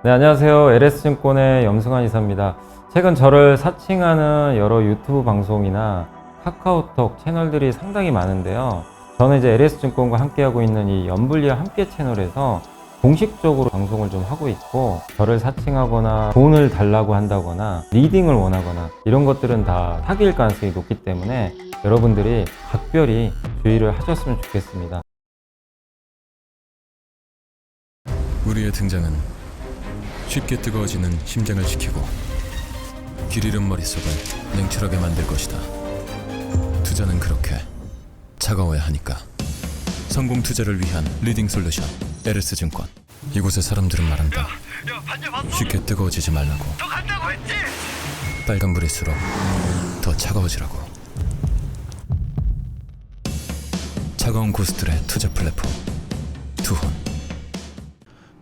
네, 안녕하세요. LS증권의 염승환 이사입니다. 최근 저를 사칭하는 여러 유튜브 방송이나 카카오톡 채널들이 상당히 많은데요. 저는 이제 LS증권과 함께하고 있는 이 연불리와 함께 채널에서 공식적으로 방송을 좀 하고 있고, 저를 사칭하거나 돈을 달라고 한다거나 리딩을 원하거나 이런 것들은 다 사기일 가능성이 높기 때문에 여러분들이 각별히 주의를 하셨으면 좋겠습니다. 우리의 등장은 쉽게 뜨거워지는 심장을 지키고 길 잃은 머릿속을 냉철하게 만들 것이다. 투자는 그렇게 차가워야 하니까. 성공 투자를 위한 리딩 솔루션 LS증권. 이곳의 사람들은 말한다. 쉽게 뜨거워지지 말라고. 빨간불일수록 더 차가워지라고. 차가운 고수들의 투자 플랫폼 투혼.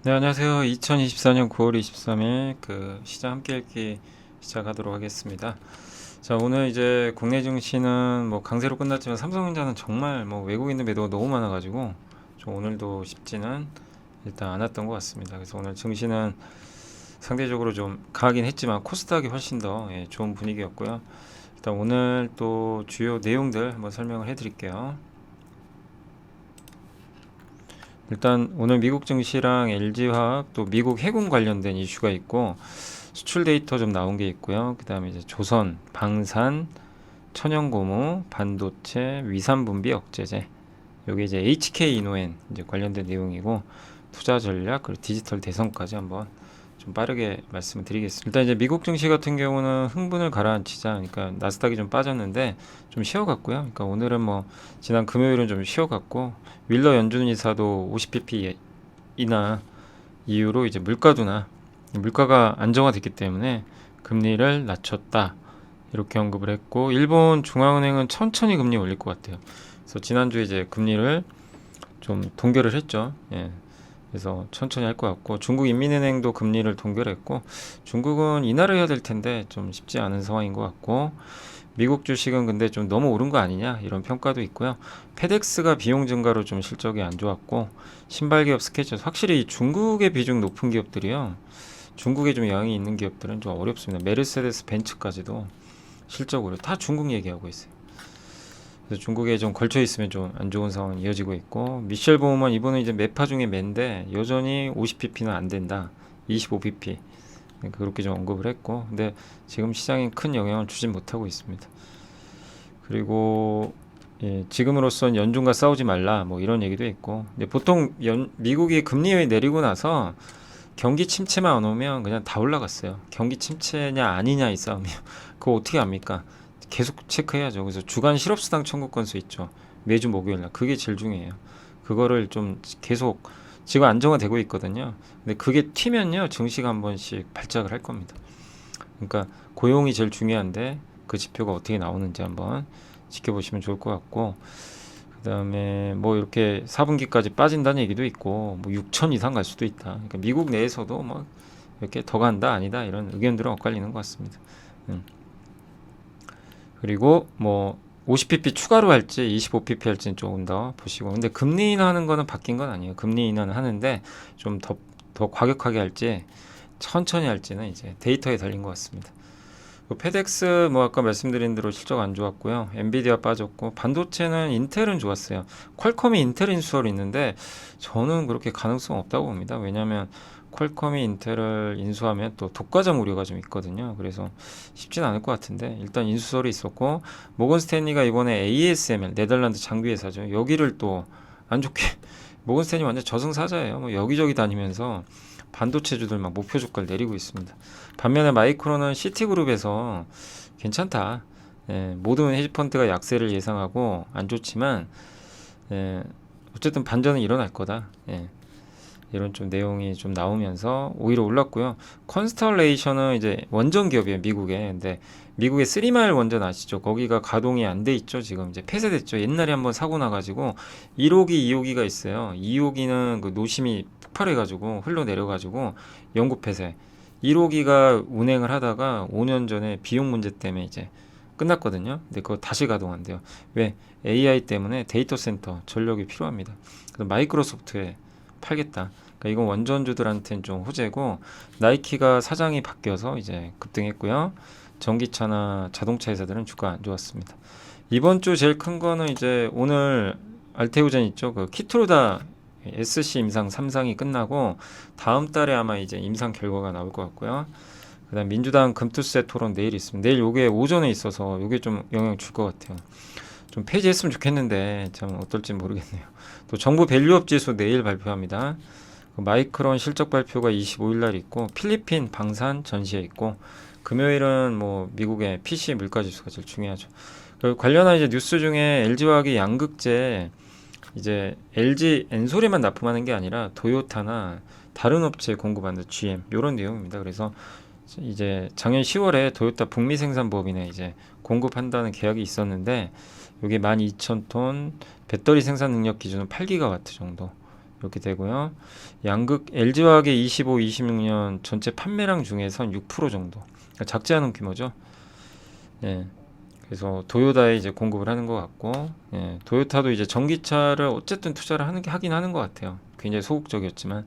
네, 안녕하세요. 2024년 9월 23일 시장 함께 읽기 시작하도록 하겠습니다. 자, 오늘 이제 국내 증시는 강세로 끝났지만 삼성전자는 정말 외국인들 매도가 너무 많아가지고 좀 오늘도 쉽지는 일단 않았던 것 같습니다. 그래서 오늘 증시는 상대적으로 좀 강하긴 했지만 코스닥이 훨씬 더 좋은 분위기였고요. 일단 오늘 또 주요 내용들 한번 설명을 해드릴게요. 일단 오늘 미국 증시랑 LG화학 또 미국 해군 관련된 이슈가 있고 수출 데이터 좀 나온 게 있고요. 그 다음에 이제 조선, 방산, 천연고무, 반도체, 위산분비 억제제, 여기 이제 HK 이노엔 이제 관련된 내용이고 투자 전략 그리고 디지털 대선까지 한번 좀 빠르게 말씀을 드리겠습니다. 일단 이제 미국 증시 같은 경우는 흥분을 가라앉히자, 그러니까 나스닥이 좀 빠졌는데 좀 쉬어갔고요. 그러니까 오늘은 지난 금요일은 좀 쉬어갔고 윌러 연준 이사도 50bp 이나 이후로 이제 물가가 안정화됐기 때문에 금리를 낮췄다 이렇게 언급을 했고, 일본 중앙은행은 천천히 금리 올릴 것 같아요. 그래서 지난주에 이제 금리를 좀 동결을 했죠. 그래서 천천히 할 것 같고, 중국 인민은행도 금리를 동결했고, 중국은 인하를 해야 될 텐데 좀 쉽지 않은 상황인 것 같고, 미국 주식은 근데 좀 너무 오른 거 아니냐 이런 평가도 있고요. 페덱스가 비용 증가로 좀 실적이 안 좋았고, 신발기업 스케쳐, 확실히 중국의 비중 높은 기업들이요, 중국에 좀 영향이 있는 기업들은 좀 어렵습니다. 메르세데스 벤츠까지도 실적으로 다 중국 얘기하고 있어요. 그래서 중국에 좀 걸쳐 있으면 좀 안 좋은 상황이 이어지고 있고, 미셸 보우먼 이번에 이제 매파 중에 매인데 여전히 50pp는 안 된다, 25pp 그렇게 좀 언급을 했고, 근데 지금 시장에 큰 영향을 주진 못하고 있습니다. 그리고 지금으로선 연준과 싸우지 말라 이런 얘기도 있고, 근데 보통 미국이 금리 내리고 나서 경기 침체만 안 오면 그냥 다 올라갔어요. 경기 침체냐 아니냐 이 싸움이요. 그거 어떻게 합니까? 계속 체크해야죠. 그래서 주간 실업수당 청구 건수 있죠. 매주 목요일날 그게 제일 중요해요. 그거를 좀 계속 지금 안정화되고 있거든요. 근데 그게 튀면요 증시가 한 번씩 발작을 할 겁니다. 그러니까 고용이 제일 중요한데 그 지표가 어떻게 나오는지 한번 지켜보시면 좋을 것 같고, 그 다음에 이렇게 4분기까지 빠진다는 얘기도 있고 6천 이상 갈 수도 있다. 그러니까 미국 내에서도 이렇게 더 간다 아니다 이런 의견들은 엇갈리는 것 같습니다. 그리고 50pp 추가로 할지 25pp 할지는 조금 더 보시고, 근데 금리 인하하는 거는 바뀐 건 아니에요. 금리 인하는 하는데 좀 더 과격하게 할지 천천히 할지는 이제 데이터에 달린 것 같습니다. 페덱스 아까 말씀드린 대로 실적 안 좋았고요. 엔비디아 빠졌고, 반도체는 인텔은 좋았어요. 퀄컴이 인텔 인수설이 있는데 저는 그렇게 가능성 없다고 봅니다. 왜냐하면 퀄컴이 인텔을 인수하면 또 독과점 우려가 좀 있거든요. 그래서 쉽진 않을 것 같은데 일단 인수설이 있었고, 모건 스탠리가 이번에 ASML 네덜란드 장비 회사죠. 여기를 또 안 좋게 모건 스탠리 완전 저승사자예요. 여기저기 다니면서 반도체주들 목표 주가를 내리고 있습니다. 반면에 마이크론은 시티그룹에서 괜찮다. 모든 헤지펀드가 약세를 예상하고 안 좋지만 어쨌든 반전은 일어날 거다. 이런 좀 내용이 좀 나오면서 오히려 올랐고요. 컨스텔레이션은 이제 원전 기업이에요, 미국에. 근데 미국의 3마일 원전 아시죠? 거기가 가동이 안 돼 있죠. 지금 이제 폐쇄됐죠. 옛날에 한번 사고 나가지고 1호기, 2호기가 있어요. 2호기는 그 노심이 폭발해가지고 흘러내려가지고 영구 폐쇄. 1호기가 운행을 하다가 5년 전에 비용 문제 때문에 이제 끝났거든요. 근데 그거 다시 가동한대요. 왜? AI 때문에 데이터 센터 전력이 필요합니다. 그래서 마이크로소프트에 팔겠다. 그러니까 이건 원전주들한테는 좀 호재고 나이키가 사장이 바뀌어서 이제 급등했고요. 전기차나 자동차 회사들은 주가 안 좋았습니다. 이번 주 제일 큰 거는 이제 오늘 알테오젠 있죠. 그 키트루다 SC 임상 3상이 끝나고 다음 달에 아마 이제 임상 결과가 나올 것 같고요. 그다음 민주당 금투세 토론 내일 있습니다. 내일 요게 오전에 있어서 요게 좀 영향 줄 것 같아요. 좀 폐지했으면 좋겠는데 참 어떨지 모르겠네요. 또 정부 밸류업 지수 내일 발표합니다. 그 마이크론 실적 발표가 25일 날 있고 필리핀 방산 전시회 있고 금요일은 뭐 미국의 PC 물가 지수가 제일 중요하죠. 그 관련한 이제 뉴스 중에 LG화학이 양극재 이제 LG 엔솔에만 납품하는 게 아니라 도요타나 다른 업체에 공급하는 GM 이런 내용입니다. 그래서 이제 작년 10월에 도요타 북미 생산법인에 이제 공급한다는 계약이 있었는데 이게 12,000톤 배터리 생산 능력 기준은 8기가와트 정도 이렇게 되고요. 양극 LG화학의 25, 26년 전체 판매량 중에선 6% 정도 그러니까 작지 않은 규모죠. 예. 그래서 도요타에 이제 공급을 하는 것 같고, 예, 도요타도 이제 전기차를 어쨌든 투자를 하긴 하는 것 같아요. 굉장히 소극적이었지만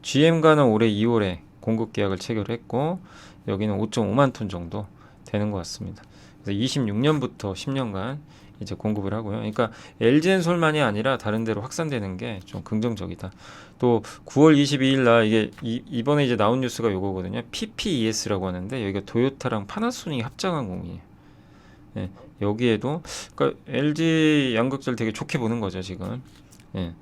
GM과는 올해 2월에 공급 계약을 체결했고 여기는 5.5만 톤 정도 되는 것 같습니다. 그래서 26년부터 10년간 이제 공급을 하고요. 그러니까 LG엔솔만이 아니라 다른 데로 확산되는 게 좀 긍정적이다. 또 9월 22일 날 이게 이번에 이제 나온 뉴스가 요거거든요. PPES라고 하는데 여기가 도요타랑 파나소닉이 합작한 공이에요. 예, 여기에도 그러니까 LG 양극재를 되게 좋게 보는 거죠 지금. 예,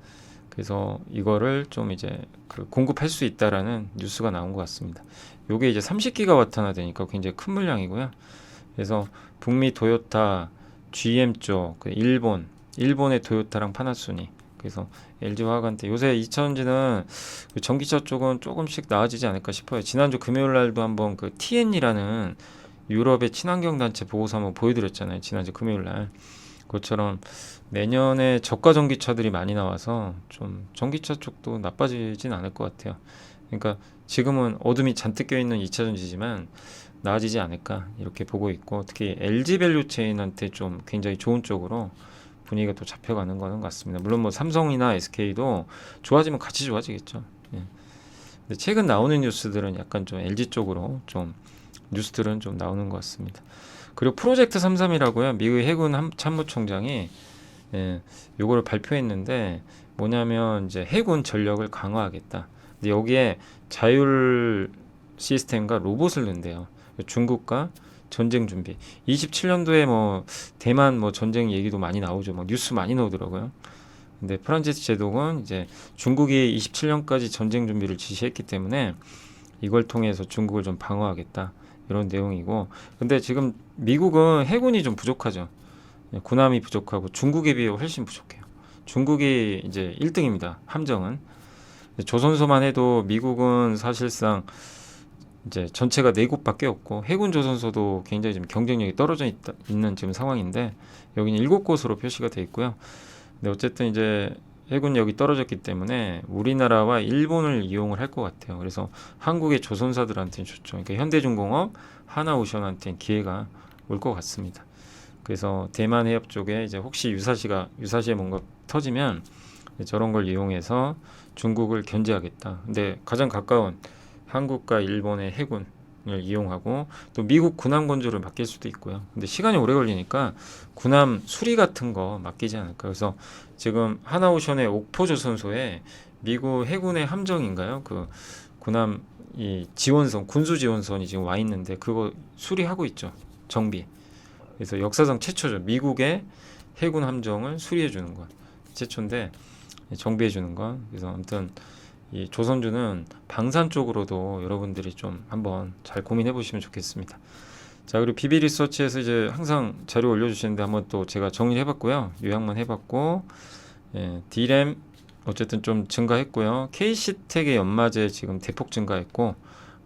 그래서 이거를 좀 이제 그 공급할 수 있다라는 뉴스가 나온 것 같습니다. 요게 이제 30기가와트 하나 되니까 굉장히 큰 물량이고요. 그래서 북미 도요타, GM 쪽, 일본의 도요타랑 파나소닉. 그래서 LG화학한테 요새 2차전지는 그 전기차 쪽은 조금씩 나아지지 않을까 싶어요. 지난주 금요일 날도 한번 그 TN이라는 유럽의 친환경 단체 보고서 한번 보여드렸잖아요. 지난주 금요일 날. 그것처럼 내년에 저가 전기차들이 많이 나와서 좀 전기차 쪽도 나빠지진 않을 것 같아요. 그러니까 지금은 어둠이 잔뜩 껴있는 2차 전지지만 나아지지 않을까 이렇게 보고 있고 특히 LG 밸류체인한테 좀 굉장히 좋은 쪽으로 분위기가 또 잡혀가는 거는 같습니다. 물론 뭐 삼성이나 SK도 좋아지면 같이 좋아지겠죠. 예. 근데 최근 나오는 뉴스들은 약간 좀 LG 쪽으로 좀 뉴스들은 좀 나오는 것 같습니다. 그리고 프로젝트 33이라고요. 미국 해군 참모총장이 요거를 발표했는데 뭐냐면 이제 해군 전력을 강화하겠다. 근데 여기에 자율 시스템과 로봇을 넣는데요. 중국과 전쟁 준비. 27년도에 뭐 대만 뭐 전쟁 얘기도 많이 나오죠. 뭐 뉴스 많이 나오더라고요. 근데 프란시스 제독은 이제 중국이 27년까지 전쟁 준비를 지시했기 때문에 이걸 통해서 중국을 좀 방어하겠다. 이런 내용이고 근데 지금 미국은 해군이 좀 부족하죠. 군함이 부족하고 중국에 비해 훨씬 부족해요. 중국이 이제 1등입니다. 함정은. 조선소만 해도 미국은 사실상 이제 전체가 4곳밖에 없고 해군 조선소도 굉장히 지금 경쟁력이 떨어져 있는 지금 상황인데 여기는 7곳으로 표시가 돼 있고요. 근데 어쨌든 이제 해군력이 떨어졌기 때문에 우리나라와 일본을 이용을 할 것 같아요. 그래서 한국의 조선사들한테는 좋죠. 그러니까 현대중공업, 하나오션한테는 기회가 올 것 같습니다. 그래서 대만 해협 쪽에 이제 혹시 유사시에 뭔가 터지면 저런 걸 이용해서 중국을 견제하겠다. 근데 가장 가까운 한국과 일본의 해군을 이용하고 또 미국 군함 건조를 맡길 수도 있고요. 근데 시간이 오래 걸리니까 군함 수리 같은 거 맡기지 않을까. 그래서 지금 하나오션의 옥포조선소에 미국 해군의 함정인가요? 그 군함 이 지원선, 군수 지원선이 지금 와 있는데 그거 수리하고 있죠. 정비. 그래서 역사상 최초죠. 미국의 해군 함정을 수리해 주는 건 최초인데 정비해 주는 건. 그래서 아무튼 이 조선주는 방산 쪽으로도 여러분들이 좀 한번 잘 고민해 보시면 좋겠습니다. 자, 그리고 비비 리서치에서 이제 항상 자료 올려주시는데 한번 또 제가 정리해 봤고요. 요약만 해봤고, D램 어쨌든 좀 증가했고요. KC텍의 연마제 지금 대폭 증가했고,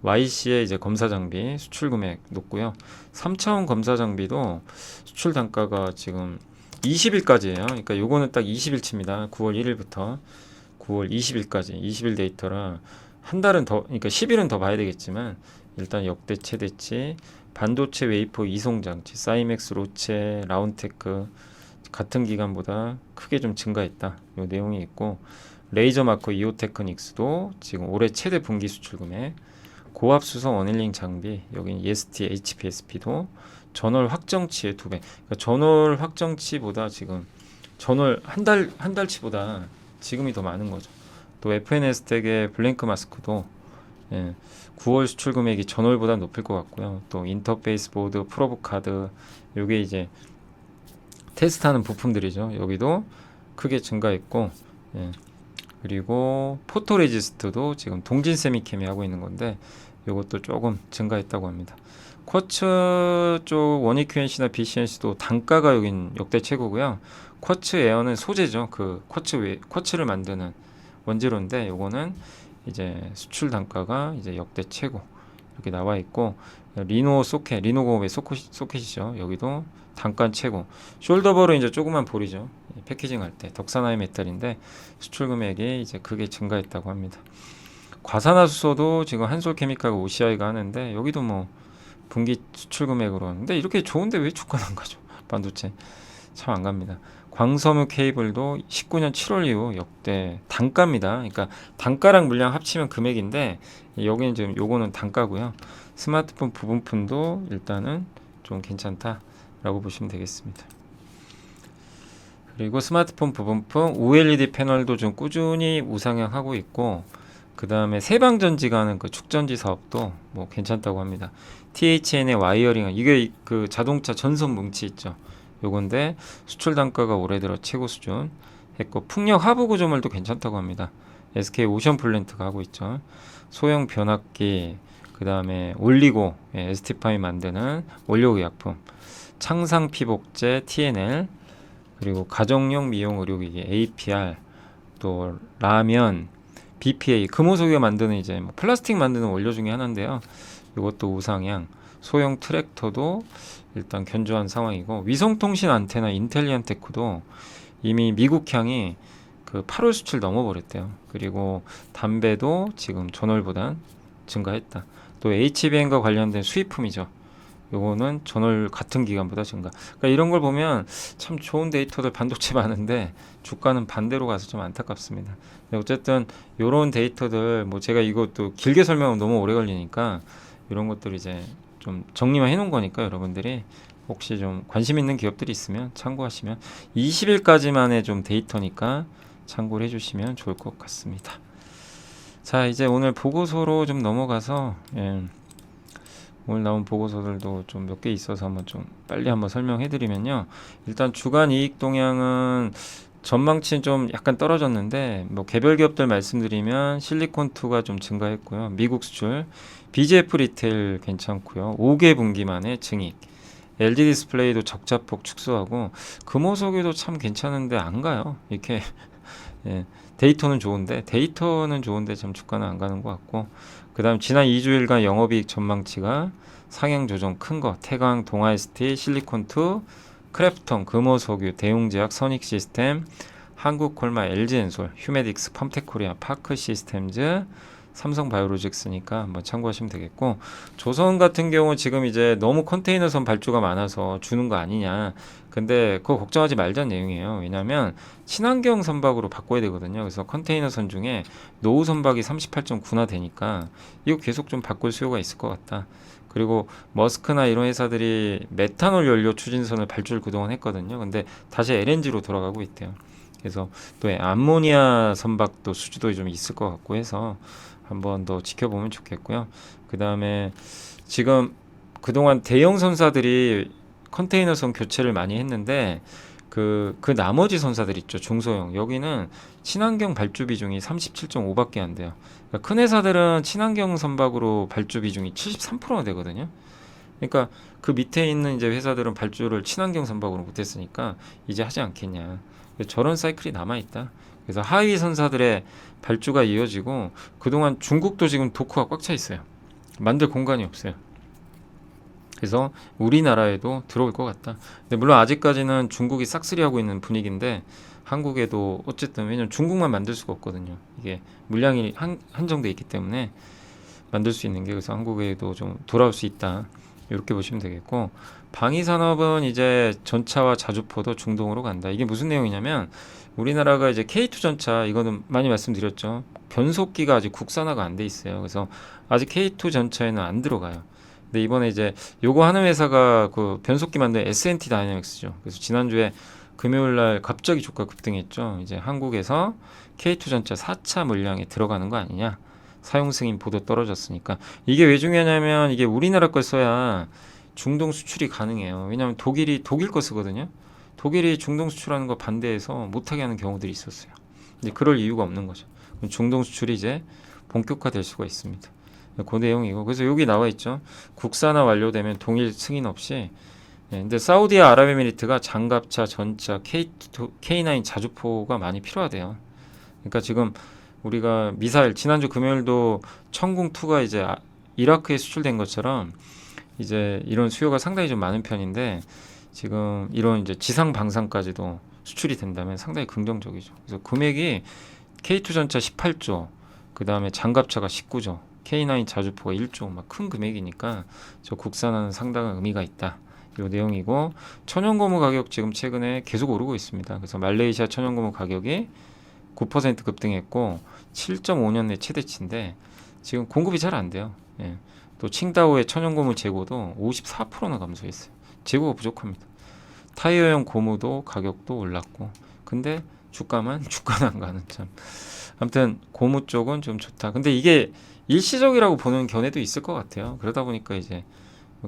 YC의 이제 검사 장비 수출 금액 높고요. 3차원 검사 장비도 수출 단가가 지금 20일까지예요. 그러니까 요거는 딱 20일치입니다. 9월 1일부터 9월 20일까지 20일 데이터라 한 달은 더, 그러니까 10일은 더 봐야 되겠지만 일단 역대 최대치 반도체 웨이퍼 이송 장치 사이맥스, 로체, 라운테크 같은 기간보다 크게 좀 증가했다. 요 내용이 있고 레이저마커 이오테크닉스도 지금 올해 최대 분기 수출 금액, 고압수소 어닐링 장비, 여기 EST, HPSP도 전월 확정치의 2배. 그러니까 전월 확정치보다 지금 전월 한 달치보다 지금이 더 많은 거죠. 또 FNS텍의 블랭크 마스크도 9월 수출 금액이 전월보다 높을 것 같고요. 또 인터페이스 보드, 프로브 카드, 요게 이제 테스트하는 부품들이죠. 여기도 크게 증가했고, 그리고 포토레지스트도 지금 동진 세미캠이 하고 있는 건데 이것도 조금 증가했다고 합니다. 쿼츠 쪽 원익 QNC나 BCNC도 단가가 여긴 역대 최고고요. 쿼츠 에어는 소재죠. 그 쿼츠를 만드는 원재료인데 요거는 이제 수출 단가가 이제 역대 최고 이렇게 나와 있고, 리노공업의 소켓이죠. 여기도 단가 최고. 숄더버로 이제 조그만 볼이죠. 패키징 할 때 덕산하이 메탈인데 수출 금액이 이제 크게 증가했다고 합니다. 과산화수소도 지금 한솔케미칼과 OCI가 하는데 여기도 뭐 분기 수출 금액으로 하는데 이렇게 좋은데 왜 주가는 안 가죠? 반도체 참 안 갑니다. 광섬유 케이블도 19년 7월 이후 역대 단가입니다. 그러니까 단가랑 물량 합치면 금액인데 여기는 지금 요거는 단가고요. 스마트폰 부분품도 일단은 좀 괜찮다라고 보시면 되겠습니다. 그리고 스마트폰 부분품 OLED 패널도 좀 꾸준히 우상향하고 있고, 그 다음에 세방전지가 하는 그 축전지 사업도 뭐 괜찮다고 합니다. THN의 와이어링, 이게 그 자동차 전선 뭉치 있죠. 요건데 수출 단가가 올해 들어 최고 수준 했고, 풍력 하부 구조물도 괜찮다고 합니다. SK 오션플랜트가 하고 있죠. 소형 변압기, 그 다음에 올리고, ST파이 만드는 올리고약품, 창상 피복제 TNL, 그리고 가정용 미용 의료기기 APR, 또 라면, BPA, 금호석유가 만드는 이제 뭐 플라스틱 만드는 원료 중에 하나인데요. 이것도 우상향. 소형 트랙터도 일단 견조한 상황이고, 위성통신 안테나 인텔리안테크도 이미 미국향이 그 8월 수출 넘어버렸대요. 그리고 담배도 지금 전월보단 증가했다. 또 HBM과 관련된 수입품이죠. 요거는 전월 같은 기간보다 증가. 그러니까 이런 걸 보면 참 좋은 데이터들 반도체 많은데 주가는 반대로 가서 좀 안타깝습니다. 근데 어쨌든 요런 데이터들 뭐 제가 이것도 길게 설명하면 너무 오래 걸리니까 이런 것들 이제 좀 정리만 해놓은 거니까 여러분들이 혹시 좀 관심 있는 기업들이 있으면 참고하시면, 20일까지만의 좀 데이터니까 참고를 해주시면 좋을 것 같습니다. 자, 이제 오늘 보고서로 좀 넘어가서 오늘 나온 보고서들도 좀 몇 개 있어서 한번 좀 빨리 한번 설명해 드리면요. 일단 주간 이익 동향은 전망치는 좀 약간 떨어졌는데, 뭐 개별 기업들 말씀드리면 실리콘2가 좀 증가했고요. 미국 수출, BGF 리테일 괜찮고요. 5개 분기 만에 증익, LG 디스플레이도 적자폭 축소하고, 금호석유도 참 괜찮은데 안 가요. 이렇게 데이터는 좋은데 참 주가는 안 가는 것 같고, 그 다음 지난 2주일간 영업이익 전망치가 상향 조정 큰 거, 태강, 동아ST, 실리콘2, 크래프톤, 금호석유, 대웅제약, 선익시스템, 한국콜마, LG엔솔, 휴메딕스, 펌텍코리아, 파크시스템즈, 삼성바이오로직스니까 한번 참고하시면 되겠고, 조선 같은 경우 지금 이제 너무 컨테이너선 발주가 많아서 주는 거 아니냐, 근데 그거 걱정하지 말자는 내용이에요. 왜냐하면 친환경 선박으로 바꿔야 되거든요. 그래서 컨테이너선 중에 노후 선박이 38.9나 되니까 이거 계속 좀 바꿀 수요가 있을 것 같다. 그리고 머스크나 이런 회사들이 메탄올 연료 추진선을 발주를 그동안 했거든요. 근데 다시 LNG로 돌아가고 있대요. 그래서 또 암모니아 선박도 수주도 좀 있을 것 같고 해서 한번 더 지켜보면 좋겠고요. 그 다음에 지금 그동안 대형 선사들이 컨테이너선 교체를 많이 했는데 그 나머지 선사들 있죠. 중소형. 여기는 친환경 발주 비중이 37.5밖에 안 돼요. 그러니까 큰 회사들은 친환경 선박으로 발주 비중이 73%가 되거든요. 그러니까 그 밑에 있는 이제 회사들은 발주를 친환경 선박으로 못했으니까 이제 하지 않겠냐. 저런 사이클이 남아있다. 그래서 하위 선사들의 발주가 이어지고, 그동안 중국도 지금 도크가 꽉 차 있어요. 만들 공간이 없어요. 그래서 우리나라에도 들어올 것 같다. 근데 물론 아직까지는 중국이 싹쓸이하고 있는 분위기인데, 한국에도 어쨌든 왜냐면 중국만 만들 수가 없거든요. 이게 물량이 한정돼 있기 때문에 만들 수 있는 게, 그래서 한국에도 좀 돌아올 수 있다. 이렇게 보시면 되겠고, 방위산업은 이제 전차와 자주포도 중동으로 간다. 이게 무슨 내용이냐면 우리나라가 이제 K2 전차, 이거는 많이 말씀드렸죠. 변속기가 아직 국산화가 안 돼 있어요. 그래서 아직 K2 전차에는 안 들어가요. 근데 이번에 이제 요거 하는 회사가 그 변속기 만든 S&T 다이내믹스죠. 그래서 지난주에 금요일 날 갑자기 주가 급등했죠. 이제 한국에서 K2 전차 4차 물량에 들어가는 거 아니냐. 사용 승인 보도 떨어졌으니까. 이게 왜 중요하냐면 이게 우리나라 걸 써야 중동 수출이 가능해요. 왜냐하면 독일 거 쓰거든요. 독일이 중동 수출하는 거 반대해서 못하게 하는 경우들이 있었어요. 근데 그럴 이유가 없는 거죠. 그럼 중동 수출이 이제 본격화될 수가 있습니다. 그 내용이고, 그래서 여기 나와 있죠. 국산화 완료되면 동일 승인 없이. 근데 사우디아라비에미리트가 장갑차, 전차, K9 자주포가 많이 필요하대요. 그러니까 지금 우리가 미사일, 지난주 금요일도 천궁2가 이제 이라크에 수출된 것처럼 이제 이런 수요가 상당히 좀 많은 편인데, 지금 이런 이제 지상 방산까지도 수출이 된다면 상당히 긍정적이죠. 그래서 금액이 K2 전차 18조, 그 다음에 장갑차가 19조, K9 자주포가 1조, 막 큰 금액이니까 저 국산화는 상당한 의미가 있다. 이 내용이고, 천연고무 가격 지금 최근에 계속 오르고 있습니다. 그래서 말레이시아 천연고무 가격이 9% 급등했고 7.5년 내 최대치인데 지금 공급이 잘 안 돼요. 예. 또 칭다오의 천연고무 재고도 54%나 감소했어요. 재고가 부족합니다. 타이어용 고무도 가격도 올랐고, 근데 주가는 안 가는 참. 아무튼 고무 쪽은 좀 좋다. 근데 이게 일시적이라고 보는 견해도 있을 것 같아요. 그러다 보니까 이제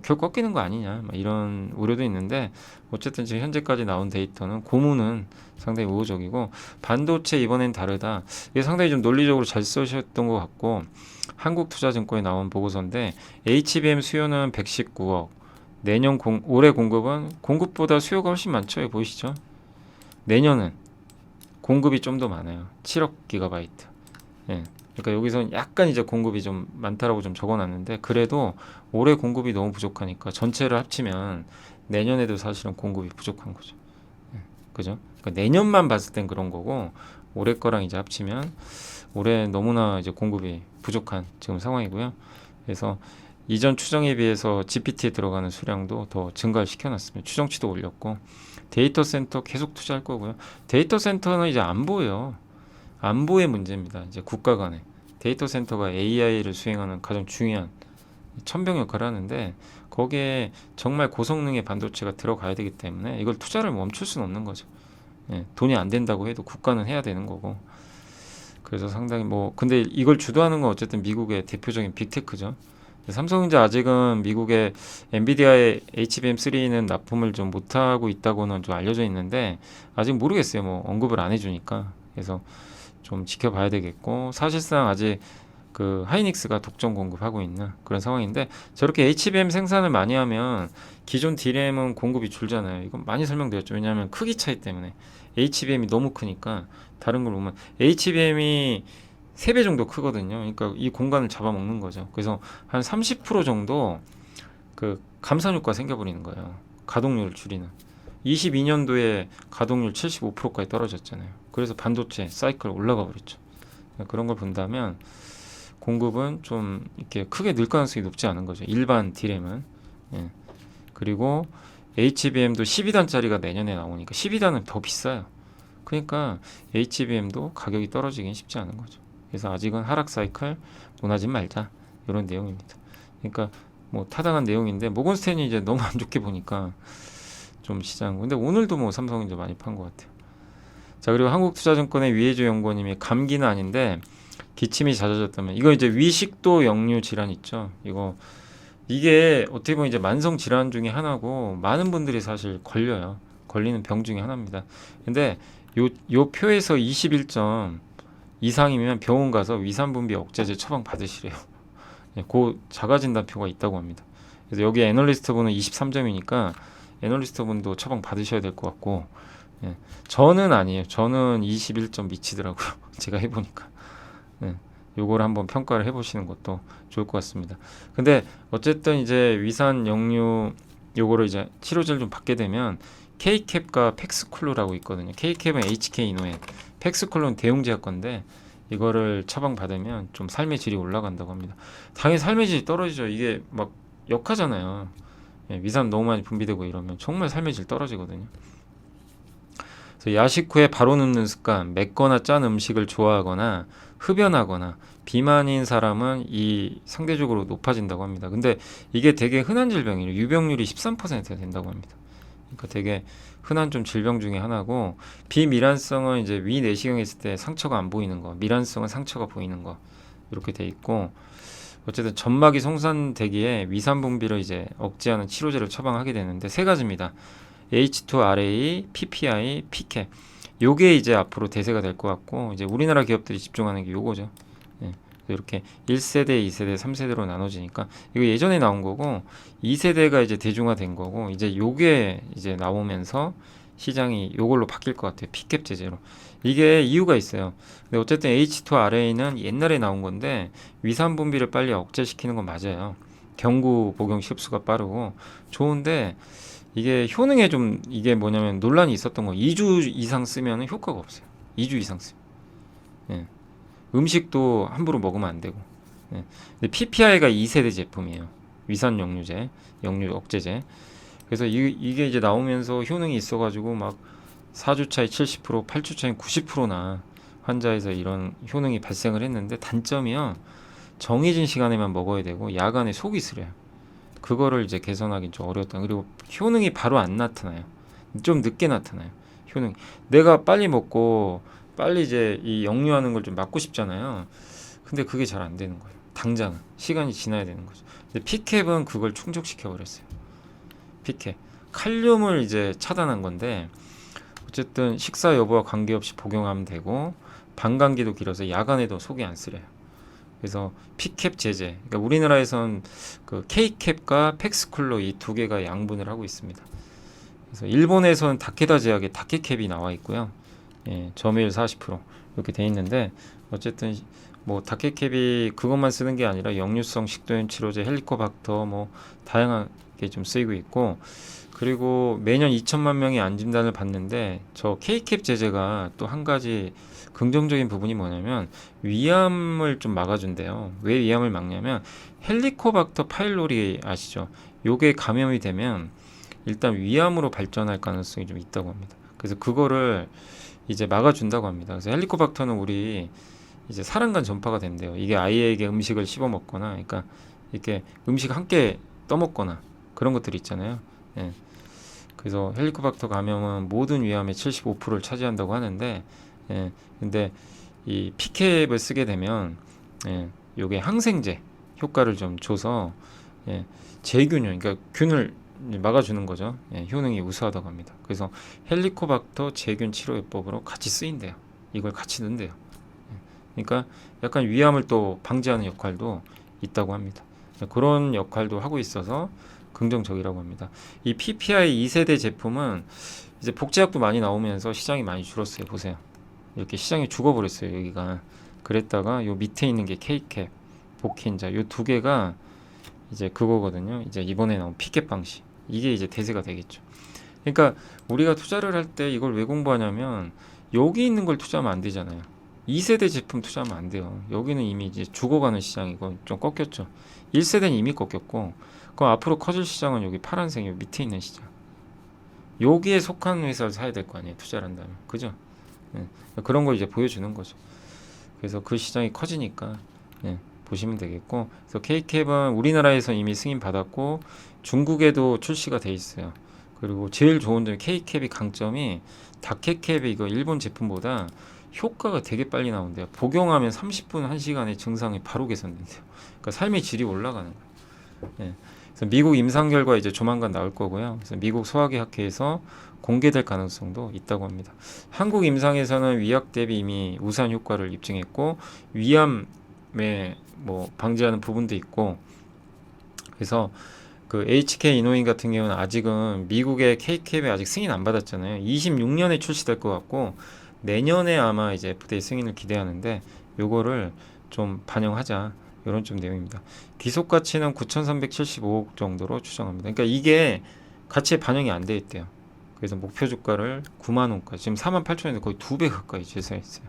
결국 꺾이는 거 아니냐, 이런 우려도 있는데, 어쨌든 지금 현재까지 나온 데이터는 고무는 상당히 우호적이고, 반도체 이번엔 다르다. 이게 상당히 좀 논리적으로 잘 쓰셨던 것 같고, 한국투자증권에 나온 보고서인데 HBM 수요는 119억, 올해 공급은 공급보다 수요가 훨씬 많죠. 여기 보이시죠? 내년은 공급이 좀 더 많아요. 7억 기가바이트. 예. 그러니까 여기서는 약간 이제 공급이 좀 많다라고 좀 적어놨는데, 그래도 올해 공급이 너무 부족하니까 전체를 합치면 내년에도 사실은 공급이 부족한 거죠. 예. 그죠? 그러니까 내년만 봤을 땐 그런 거고, 올해 거랑 이제 합치면 올해 너무나 이제 공급이 부족한 지금 상황이고요. 그래서 이전 추정에 비해서 GPT에 들어가는 수량도 더 증가를 시켜놨습니다. 추정치도 올렸고, 데이터 센터 계속 투자할 거고요. 데이터 센터는 이제 안보예요. 안보의 문제입니다. 이제 국가 간에 데이터 센터가 AI를 수행하는 가장 중요한 천병 역할을 하는데, 거기에 정말 고성능의 반도체가 들어가야 되기 때문에 이걸 투자를 멈출 수는 없는 거죠. 예, 돈이 안 된다고 해도 국가는 해야 되는 거고. 그래서 상당히 근데 이걸 주도하는 건 어쨌든 미국의 대표적인 빅테크죠. 삼성전자 아직은 미국의 엔비디아의 HBM3는 납품을 좀 못하고 있다고는 좀 알려져 있는데, 아직 모르겠어요. 언급을 안 해주니까. 그래서 좀 지켜봐야 되겠고, 사실상 아직 그 하이닉스가 독점 공급하고 있는 그런 상황인데, 저렇게 HBM 생산을 많이 하면 기존 D램은 공급이 줄잖아요. 이건 많이 설명드렸죠. 왜냐하면 크기 차이 때문에 HBM이 너무 크니까. 다른 걸 보면 HBM이 3배 정도 크거든요. 그러니까 이 공간을 잡아먹는 거죠. 그래서 한 30% 정도 그 감산 효과가 생겨버리는 거예요. 가동률을 줄이는. 22년도에 가동률 75%까지 떨어졌잖아요. 그래서 반도체 사이클 올라가 버렸죠. 그런 걸 본다면 공급은 좀 이렇게 크게 늘 가능성이 높지 않은 거죠. 일반 D램은. 예. 그리고 HBM도 12단짜리가 내년에 나오니까 12단은 더 비싸요. 그러니까 HBM도 가격이 떨어지긴 쉽지 않은 거죠. 그래서 아직은 하락 사이클 논하지 말자, 이런 내용입니다. 그러니까 타당한 내용인데, 모건스탠이 이제 너무 안 좋게 보니까 좀 시장. 근데 오늘도 삼성이 좀 많이 판 것 같아요. 자, 그리고 한국투자증권의 위혜주 연구원님이 감기는 아닌데 기침이 잦아졌다면, 이거 이제 위식도 역류 질환 있죠. 이게 어떻게 보면 이제 만성 질환 중에 하나고, 많은 분들이 사실 걸리는 병 중에 하나입니다. 근데 요 표에서 21점 이상이면 병원 가서 위산분비 억제제 처방 받으시래요. 그 자가진단표가 있다고 합니다. 그래서 여기 애널리스트 분은 23점이니까 애널리스트 분도 처방 받으셔야 될 것 같고, 예. 저는 아니에요. 저는 21점 미치더라고요. 제가 해보니까. 예. 요걸 한번 평가를 해보시는 것도 좋을 것 같습니다. 근데 어쨌든 이제 위산 역류 요거를 이제 치료제를 좀 받게 되면 K캡과 팩스쿨루라고 있거든요. K캡은 HK 이노엔, 팩스쿨루는 대웅제약 건데, 이거를 처방받으면 좀 삶의 질이 올라간다고 합니다. 당연히 삶의 질이 떨어지죠. 이게 막 역하잖아요. 위산 너무 많이 분비되고 이러면 정말 삶의 질 떨어지거든요. 그래서 야식 후에 바로 눕는 습관, 맵거나 짠 음식을 좋아하거나 흡연하거나 비만인 사람은 이 상대적으로 높아진다고 합니다. 근데 이게 되게 흔한 질병이에요. 유병률이 13%가 된다고 합니다. 그러니까 되게 흔한 좀 질병 중에 하나고, 비미란성은 이제 위 내시경 했을 때 상처가 안 보이는 거, 미란성은 상처가 보이는 거, 이렇게 돼 있고, 어쨌든 점막이 송산되기에 위산 분비를 이제 억제하는 치료제를 처방하게 되는데 세 가지입니다. H2RA, PPI, PCAP. 요게 이제 앞으로 대세가 될 것 같고, 이제 우리나라 기업들이 집중하는 게 요거죠. 예. 이렇게 1세대, 2세대, 3세대로 나눠지니까 이거 예전에 나온 거고, 2세대가 이제 대중화된 거고, 이제 요게 이제 나오면서 시장이 요걸로 바뀔 것 같아요. PCAP 제재로. 이게 이유가 있어요. 근데 어쨌든 H2RA는 옛날에 나온 건데 위산 분비를 빨리 억제시키는 건 맞아요. 경구 복용 흡수가 빠르고 좋은데, 이게 효능에 좀 이게 뭐냐면 논란이 있었던 거. 2주 이상 쓰면 효과가 없어요. 2주 이상 쓰면. 예. 음식도 함부로 먹으면 안 되고. 예. 근데 PPI가 2세대 제품이에요. 위산 역류제, 역류 억제제. 그래서 이게 이제 나오면서 효능이 있어가지고 막 4주 차에 70%, 8주 차에 90%나 환자에서 이런 효능이 발생을 했는데, 단점이요, 정해진 시간에만 먹어야 되고 야간에 속이 쓰려요. 그거를 이제 개선하기 좀 어려웠다. 그리고 효능이 바로 안 나타나요. 좀 늦게 나타나요. 효능. 내가 빨리 먹고 빨리 이제 이 역류하는 걸 좀 막고 싶잖아요. 근데 그게 잘 안 되는 거예요. 당장은 시간이 지나야 되는 거죠. 근데 피캡은 그걸 충족시켜 버렸어요. 피캡. 칼륨을 이제 차단한 건데, 어쨌든 식사 여부와 관계없이 복용하면 되고, 방광기도 길어서 야간에도 속이 안 쓰려요. 그래서 피캡 제제, 그러니까 우리나라에선 그 K캡과 팩스쿨로 이 두 개가 양분을 하고 있습니다. 그래서 일본에서는 다케다 제약에 다케캡이 나와 있고요. 예, 점유율 40% 이렇게 돼 있는데, 어쨌든 뭐 다케캡이 그것만 쓰는 게 아니라 역류성 식도염 치료제, 헬리코박터 뭐 다양하게 좀 쓰이고 있고, 그리고 매년 2천만 명이 안진단을 받는데, 저 K캡 제제가 또 한 가지 긍정적인 부분이 뭐냐면 위암을 좀 막아준대요. 왜 위암을 막냐면 헬리코박터 파일로리 아시죠? 요게 감염이 되면 일단 위암으로 발전할 가능성이 좀 있다고 합니다. 그래서 그거를 이제 막아준다고 합니다. 그래서 헬리코박터는 우리 이제 사람간 전파가 된대요. 이게 아이에게 음식을 씹어 먹거나, 그러니까 이렇게 음식 함께 떠먹거나 그런 것들이 있잖아요. 예. 그래서 헬리코박터 감염은 모든 위암의 75%를 차지한다고 하는데, 예, 근데 이 피캡을 쓰게 되면, 예, 요게 항생제 효과를 좀 줘서, 예, 제균형, 그러니까 균을 막아주는 거죠. 예, 효능이 우수하다고 합니다. 그래서 헬리코박터 제균 치료요법으로 같이 쓰인대요. 이걸 같이 넣는데요. 예, 그러니까 약간 위암을 또 방지하는 역할도 있다고 합니다. 예, 그런 역할도 하고 있어서 긍정적이라고 합니다. 이 PPI 2세대 제품은 이제 복제약도 많이 나오면서 시장이 많이 줄었어요. 보세요. 이렇게 시장이 죽어버렸어요. 여기가. 그랬다가 요 밑에 있는 게 K캡, 복힌자, 요 두 개가 이제 그거거든요. 이제 이번에 나온 피캡 방식. 이게 이제 대세가 되겠죠. 그러니까 우리가 투자를 할 때 이걸 왜 공부하냐면, 여기 있는 걸 투자하면 안 되잖아요. 2세대 제품 투자하면 안 돼요. 여기는 이미 이제 죽어가는 시장이고 좀 꺾였죠. 1세대는 이미 꺾였고, 그럼 앞으로 커질 시장은 여기 파란색, 여기 밑에 있는 시장. 여기에 속한 회사를 사야 될 거 아니에요. 투자를 한다면. 그죠? 예. 그런 걸 이제 보여주는 거죠. 그래서 그 시장이 커지니까, 예, 보시면 되겠고, 그래서 K캡은 우리나라에서 이미 승인 받았고 중국에도 출시가 돼 있어요. 그리고 제일 좋은 점이 K캡이 강점이 다케캡이 이거 일본 제품보다 효과가 되게 빨리 나온대요. 복용하면 30분 1시간에 증상이 바로 개선된대요. 그러니까 삶의 질이 올라가는 거예요. 예. 그래서 미국 임상 결과 이제 조만간 나올 거고요. 그래서 미국 소화기 학회에서 공개될 가능성도 있다고 합니다. 한국 임상에서는 위약 대비 이미 우수한 효과를 입증했고, 위암에 뭐 방지하는 부분도 있고, 그래서 그 HK 이노인 같은 경우는 아직은 미국의 K캡에 아직 승인 안 받았잖아요. 26년에 출시될 것 같고, 내년에 아마 이제 FDA 승인을 기대하는데, 요거를 좀 반영하자, 이런 좀 내용입니다. 기속 가치는 9,375억 정도로 추정합니다. 그러니까 이게 가치에 반영이 안 돼 있대요. 그래서 목표 주가를 9만 원까지, 지금 48,000원인데 거의 2배 가까이 제시했어요.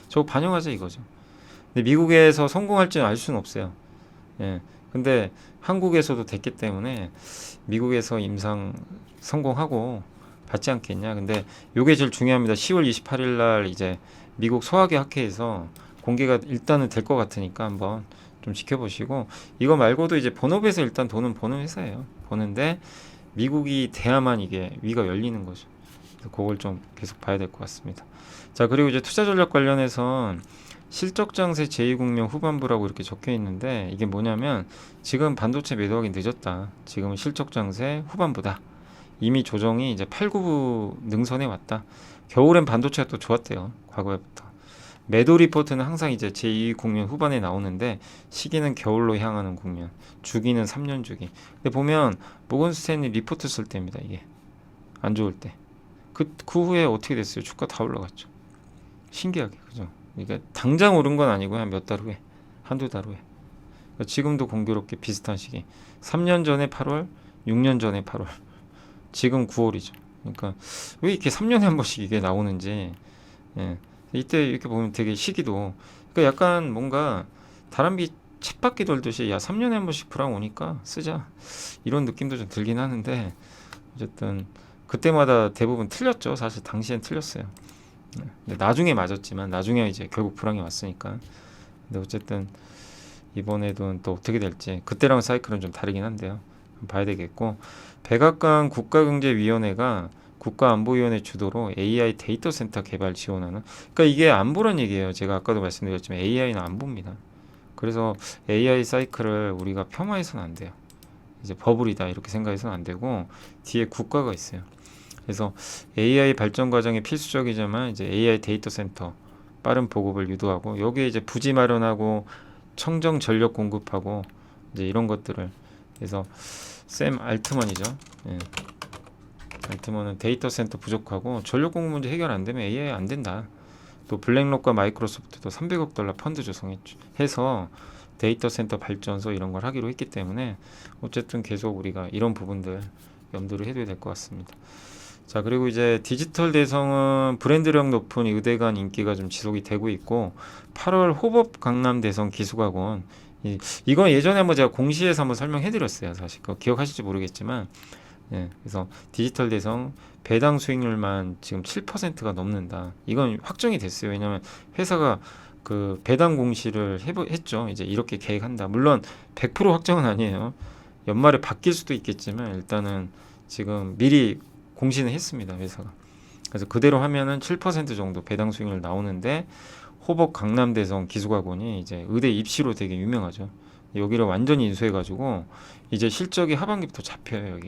저거 반영하자 이거죠. 근데 미국에서 성공할지는 알 수는 없어요. 예. 근데 한국에서도 됐기 때문에 미국에서 임상 성공하고 받지 않겠냐. 근데 요게 제일 중요합니다. 10월 28일 날 이제 미국 소화기 학회에서 공개가 일단은 될 것 같으니까 한번 좀 지켜보시고, 이거 말고도 이제 본업에서 일단 돈은 버는 회사예요. 버는데 미국이 돼야만 이게 위가 열리는 거죠. 그래서 그걸 좀 계속 봐야 될 것 같습니다. 자, 그리고 이제 투자 전략 관련해선 실적 장세 제2국면 후반부라고 이렇게 적혀 있는데, 이게 뭐냐면 지금 반도체 매도하기 늦었다. 지금은 실적 장세 후반부다. 이미 조정이 이제 8, 9부 능선에 왔다. 겨울엔 반도체가 또 좋았대요. 과거에부터. 매도 리포트는 항상 이제 제2국면 후반에 나오는데, 시기는 겨울로 향하는 국면, 주기는 3년 주기. 근데 보면 모건 스탠리 리포트 쓸 때입니다. 이게 안 좋을 때. 그 후에 어떻게 됐어요? 주가 다 올라갔죠. 신기하게, 그죠? 그러니까 당장 오른 건 아니고 한 몇 달 후에, 한두 달 후에. 그러니까 지금도 공교롭게 비슷한 시기. 3년 전에 8월, 6년 전에 8월, 지금 9월이죠. 그러니까 왜 이렇게 3년에 한 번씩 이게 나오는지. 예. 이때 이렇게 보면 되게 시기도, 그러니까 약간 뭔가 다람쥐 쳇바퀴 돌듯이, 야 3년에 한 번씩 불황 오니까 쓰자, 이런 느낌도 좀 들긴 하는데, 어쨌든 그때마다 대부분 틀렸죠. 사실 당시엔 틀렸어요. 근데 나중에 맞았지만, 나중에 이제 결국 불황이 왔으니까. 근데 어쨌든 이번에도 또 어떻게 될지, 그때랑 사이클은 좀 다르긴 한데요. 봐야 되겠고, 백악관 국가경제위원회가 국가안보위원회 주도로 AI 데이터 센터 개발 지원하는, 그러니까 이게 안보란 얘기예요. 제가 아까도 말씀드렸지만 AI는 안보입니다. 그래서 AI 사이클을 우리가 폄하해서는 안 돼요. 이제 버블이다 이렇게 생각해서는 안 되고, 뒤에 국가가 있어요. 그래서 AI 발전 과정에 필수적이지만 이제 AI 데이터 센터 빠른 보급을 유도하고, 여기에 이제 부지 마련하고 청정 전력 공급하고 이제 이런 것들을, 그래서 샘 알트먼이죠. 예. 알트먼은 데이터 센터 부족하고 전력 공급 문제 해결 안 되면 AI 안 된다. 또 블랙록과 마이크로소프트도 300억 달러 펀드 조성해서 데이터 센터 발전소 이런 걸 하기로 했기 때문에, 어쨌든 계속 우리가 이런 부분들 염두를 해둬야 될 것 같습니다. 자, 그리고 이제 디지털 대성은 브랜드력 높은 의대관 인기가 좀 지속이 되고 있고, 8월 호법 강남 대성 기숙학원, 이건 예전에 한번 제가 공시에서 한번 설명해 드렸어요. 사실 그거 기억하실지 모르겠지만, 예, 그래서 디지털 대성 배당 수익률만 지금 7%가 넘는다. 이건 확정이 됐어요. 왜냐하면 회사가 그 배당 공시를 했죠. 이제 이렇게 계획한다. 물론 100% 확정은 아니에요. 연말에 바뀔 수도 있겠지만 일단은 지금 미리 공시는 했습니다. 회사가. 그래서 그대로 하면은 7% 정도 배당 수익률 나오는데, 호법 강남대성 기숙학원이 이제 의대 입시로 되게 유명하죠. 여기를 완전히 인수해가지고 이제 실적이 하반기부터 잡혀요.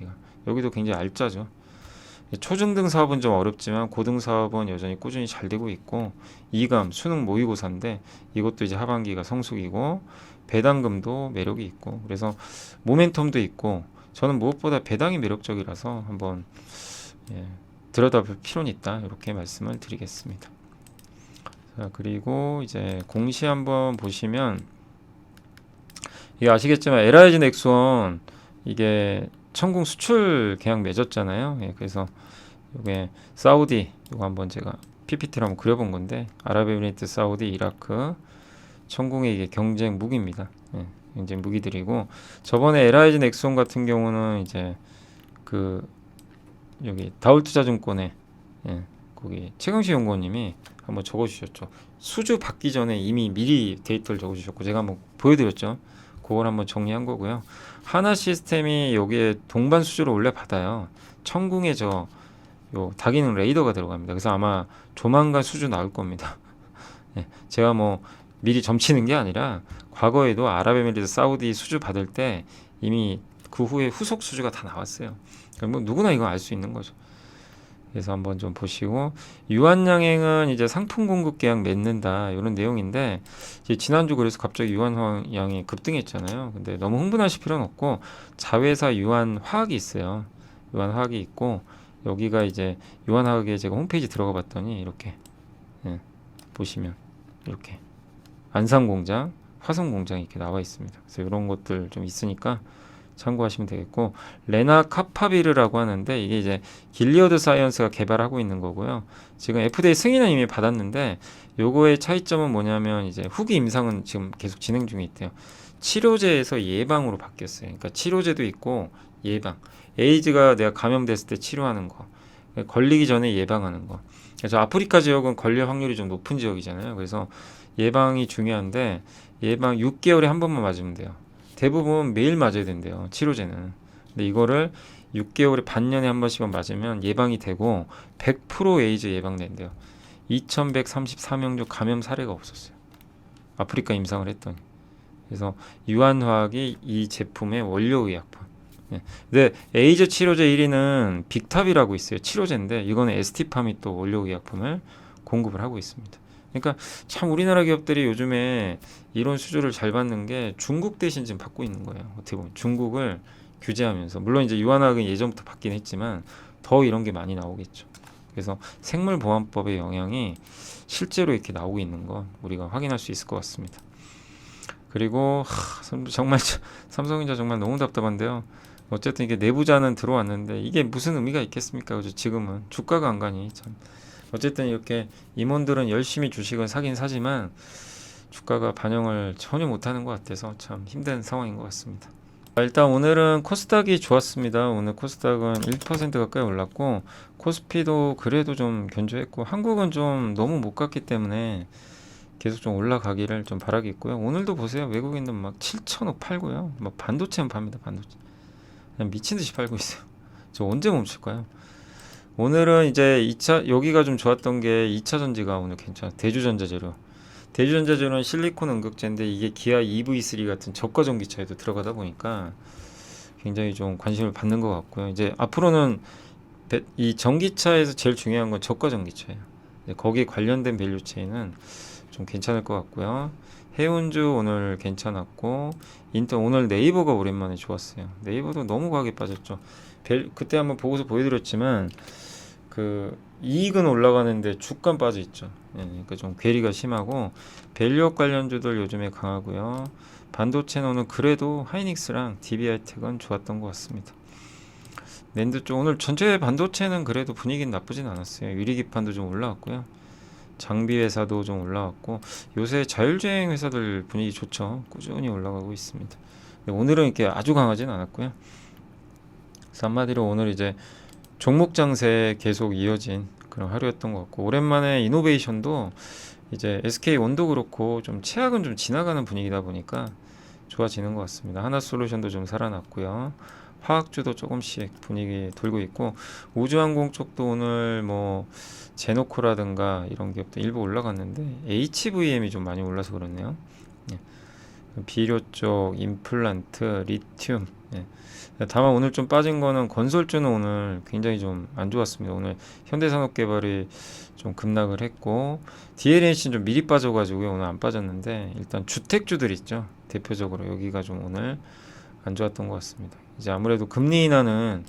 여기도 굉장히 알짜죠. 초중등 사업은 좀 어렵지만 고등 사업은 여전히 꾸준히 잘 되고 있고, 이감, 수능 모의고사인데 이것도 이제 하반기가 성수기고, 배당금도 매력이 있고, 그래서 모멘텀도 있고, 저는 무엇보다 배당이 매력적이라서 한번 들여다볼 필요는 있다, 이렇게 말씀을 드리겠습니다. 자, 그리고 이제 공시 한번 보시면, 이게 아시겠지만 LIG 넥스원 이게 천궁 수출 계약 맺었잖아요. 예, 그래서 이게 사우디, 이거 한번 제가 PPT로 한번 그려본 건데, 아랍에미리트, 사우디, 이라크 천궁의 이게 경쟁 무기입니다. 예, 경쟁 무기들이고, 저번에 LIG 넥스원 같은 경우는 이제 그 여기 다울투자증권에, 예, 거기 최강시 연구원님이 한번 적어주셨죠. 수주 받기 전에 이미 미리 데이터를 적어주셨고, 제가 한번 보여드렸죠. 그걸 한번 정리한 거고요. 하나 시스템이 여기에 동반 수주를 원래 받아요. 천궁에 요 다기능 레이더가 들어갑니다. 그래서 아마 조만간 수주 나올 겁니다. 예, 제가 뭐 미리 점치는 게 아니라 과거에도 아랍에미리트, 사우디 수주 받을 때 이미 그 후에 후속 수주가 다 나왔어요. 뭐 누구나 이거 알 수 있는 거죠. 그래서 한번 좀 보시고, 유한양행은 이제 상품 공급 계약 맺는다 이런 내용인데, 이제 지난주 그래서 갑자기 유한양이 급등했잖아요. 근데 너무 흥분하실 필요는 없고, 자회사 유한화학이 있어요. 유한화학이 있고, 여기가 이제 유한화학에 제가 홈페이지 들어가 봤더니 이렇게, 예, 보시면 이렇게 안산공장, 화성공장이 이렇게 나와 있습니다. 그래서 이런 것들 좀 있으니까 참고하시면 되겠고, 레나카파비르라고 하는데, 이게 이제 길리어드 사이언스가 개발하고 있는 거고요. 지금 FDA 승인은 이미 받았는데, 요거의 차이점은 뭐냐면 이제 후기 임상은 지금 계속 진행 중에 있대요. 치료제에서 예방으로 바뀌었어요. 그러니까 치료제도 있고 예방. 에이즈가 내가 감염됐을 때 치료하는 거, 걸리기 전에 예방하는 거. 그래서 아프리카 지역은 걸릴 확률이 좀 높은 지역이잖아요. 그래서 예방이 중요한데 예방 6개월에 한 번만 맞으면 돼요. 대부분 매일 맞아야 된대요. 치료제는. 근데 이거를 6개월에 반년에 한 번씩만 맞으면 예방이 되고 100% 에이즈 예방된대요. 2134명 중 감염 사례가 없었어요. 아프리카 임상을 했더니. 그래서 유한화학이 이 제품의 원료의약품. 예. 근데 에이즈 치료제 1위는 빅탑이라고 있어요. 치료제인데 이거는 에스티팜이 또 원료의약품을 공급을 하고 있습니다. 그러니까 참 우리나라 기업들이 요즘에 이런 수주를 잘 받는 게 중국 대신 지금 받고 있는 거예요. 어떻게 보면 중국을 규제하면서 물론 이제 유한학은 예전부터 받긴 했지만 더 이런 게 많이 나오겠죠. 그래서 생물보안법의 영향이 실제로 이렇게 나오고 있는 건 우리가 확인할 수 있을 것 같습니다. 그리고 정말 삼성전자 정말 너무 답답한데요. 어쨌든 이게 내부자는 들어왔는데 이게 무슨 의미가 있겠습니까? 그죠? 지금은 주가가 안 가니 참. 어쨌든 이렇게 임원들은 열심히 주식을 사긴 사지만 주가가 반영을 전혀 못하는 것 같아서 참 힘든 상황인 것 같습니다. 일단 오늘은 코스닥이 좋았습니다. 오늘 코스닥은 1% 가까이 올랐고 코스피도 그래도 좀 견조했고 한국은 좀 너무 못 갔기 때문에 계속 좀 올라가기를 좀 바라겠고요. 오늘도 보세요. 외국인들 막 7천억 팔고요. 막 반도체만 팝니다. 반도체. 그냥 미친 듯이 팔고 있어요. 저 언제 멈출까요? 오늘은 이제 2차 여기가 좀 좋았던 게 2차 전지가 오늘 괜찮아. 대주전자재료. 대주전자재료는 실리콘 음극재인데 이게 기아 EV3 같은 저가 전기차에도 들어가다 보니까 굉장히 좀 관심을 받는 것 같고요. 이제 앞으로는 이 전기차에서 제일 중요한 건 저가 전기차예요. 거기에 관련된 밸류체인은 좀 괜찮을 것 같고요. 해운주 오늘 괜찮았고 오늘 네이버가 오랜만에 좋았어요. 네이버도 너무 과하게 빠졌죠. 그때 한번 보고서 보여드렸지만 그 이익은 올라가는데 주가 빠져 있죠. 예, 그러니까 좀 괴리가 심하고 밸류업 관련주들 요즘에 강하고요. 반도체는 오늘 그래도 하이닉스랑 DB하이텍은 좋았던 것 같습니다. 낸드 쪽 오늘 전체 반도체는 그래도 분위기는 나쁘진 않았어요. 유리기판도 좀 올라왔고요. 장비 회사도 좀 올라왔고 요새 자율주행 회사들 분위기 좋죠. 꾸준히 올라가고 있습니다. 오늘은 이렇게 아주 강하진 않았고요. 그래서 한마디로 오늘 이제 종목 장세 계속 이어진 그런 하루였던 것 같고 오랜만에 이노베이션도 이제 SK 원도 그렇고 좀 최악은 좀 지나가는 분위기다 보니까 좋아지는 것 같습니다. 하나솔루션도 좀 살아났고요. 화학주도 조금씩 분위기 돌고 있고 우주항공 쪽도 오늘 뭐 제노코라든가 이런 기업도 일부 올라갔는데 HVM이 좀 많이 올라서 그렇네요. 예. 비료 쪽, 임플란트, 리튬. 예. 다만 오늘 좀 빠진 거는 건설주는 오늘 굉장히 좀 안 좋았습니다. 오늘 현대산업개발이 좀 급락을 했고 DLNC는 좀 미리 빠져가지고 오늘 안 빠졌는데 일단 주택주들 있죠. 대표적으로 여기가 좀 오늘 안 좋았던 것 같습니다. 이제 아무래도 금리 인하는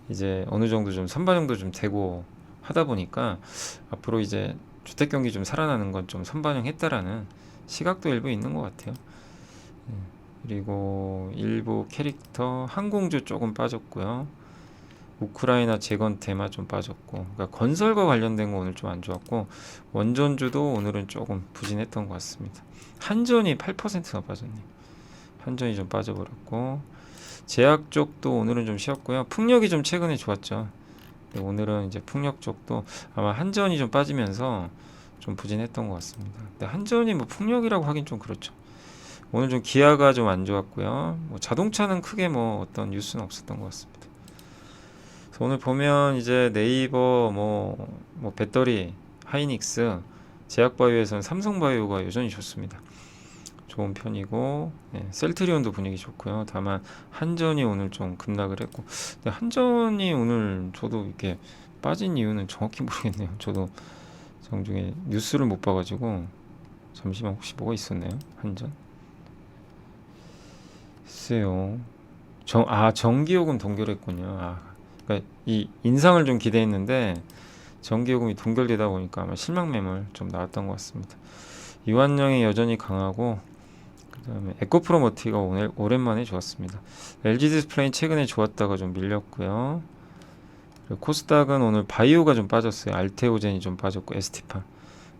이제 어느 정도 좀 선반영도 좀 되고 하다 보니까 앞으로 이제 주택 경기 좀 살아나는 건 좀 선반영했다라는 시각도 일부 있는 것 같아요. 그리고 일부 캐릭터 항공주 조금 빠졌고요. 우크라이나 재건 테마 좀 빠졌고, 그러니까 건설과 관련된 거 오늘 좀 안 좋았고 원전주도 오늘은 조금 부진했던 것 같습니다. 한전이 8%가 빠졌네요. 한전이 좀 빠져버렸고 제약 쪽도 오늘은 좀 쉬었고요. 풍력이 좀 최근에 좋았죠. 오늘은 이제 풍력 쪽도 아마 한전이 좀 빠지면서 좀 부진했던 것 같습니다. 근데 한전이 뭐 풍력이라고 하긴 좀 그렇죠. 오늘 좀 기아가 좀 안 좋았고요. 뭐 자동차는 크게 뭐 어떤 뉴스는 없었던 것 같습니다. 그래서 오늘 보면 이제 네이버 뭐 배터리, 하이닉스, 제약바이오에서는 삼성바이오가 여전히 좋습니다. 좋은 편이고 셀트리온도 분위기 좋고요. 다만 한전이 오늘 좀 급락을 했고 근데 한전이 오늘 저도 이렇게 빠진 이유는 정확히 모르겠네요. 저도 정중에 뉴스를 못 봐가지고 잠시만 혹시 뭐가 있었나요? 한전? 글쎄요. 정기요금 동결했군요. 그러니까 이 인상을 좀 기대했는데 정기요금이 동결되다 보니까 아마 실망 매물 좀 나왔던 것 같습니다. 유한량이 여전히 강하고 그다음에 에코프로머티가 오늘 오랜만에 좋았습니다. LG 디스플레이는 최근에 좋았다가 좀 밀렸고요. 그리고 코스닥은 오늘 바이오가 좀 빠졌어요. 알테오젠이 좀 빠졌고 ST팜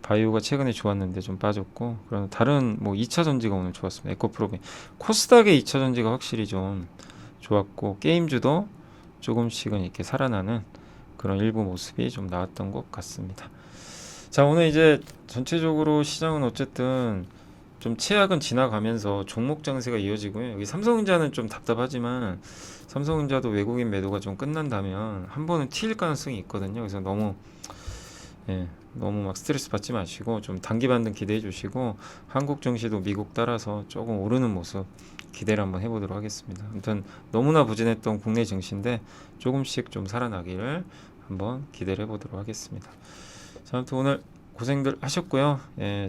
바이오가 최근에 좋았는데 좀 빠졌고, 그런 다른 뭐 2차 전지가 오늘 좋았습니다. 에코프로비, 코스닥의 2차 전지가 확실히 좀 좋았고, 게임주도 조금씩은 이렇게 살아나는 그런 일부 모습이 좀 나왔던 것 같습니다. 자, 오늘 이제 전체적으로 시장은 어쨌든 좀 최악은 지나가면서 종목 장세가 이어지고요. 여기 삼성전자는 좀 답답하지만, 삼성전자도 외국인 매도가 좀 끝난다면 한 번은 튈 가능성이 있거든요. 그래서 너무 막 스트레스 받지 마시고 좀 단기 반등 기대해 주시고, 한국 증시도 미국 따라서 조금 오르는 모습 기대를 한번 해보도록 하겠습니다. 아무튼 너무나 부진했던 국내 증시인데 조금씩 좀 살아나기를 한번 기대를 해보도록 하겠습니다. 자, 아무튼 오늘 고생들 하셨고요.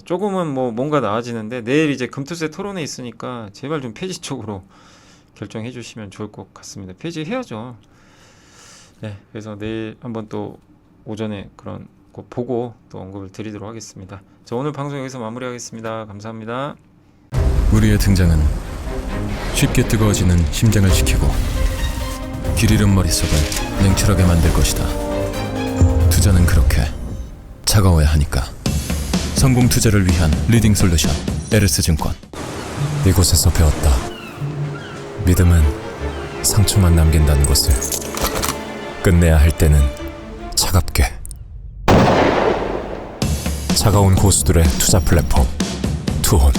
조금은 뭐 뭔가 나아지는데, 내일 이제 금투세 토론회 있으니까 제발 좀 폐지 쪽으로 결정해 주시면 좋을 것 같습니다. 폐지해야죠. 네, 그래서 내일 한번 또 오전에 그런 거 보고 또 언급을 드리도록 하겠습니다. 자, 오늘 방송 여기서 마무리하겠습니다. 감사합니다. 우리의 등장은 쉽게 뜨거워지는 심장을 지키고 길 잃은 머릿속을 냉철하게 만들 것이다. 투자는 그렇게 차가워야 하니까. 성공 투자를 위한 리딩 솔루션 에르스증권. 이곳에서 배웠다. 믿음은 상처만 남긴다는 것을. 끝내야 할 때는 차갑게. 차가운 고수들의 투자 플랫폼 투혼.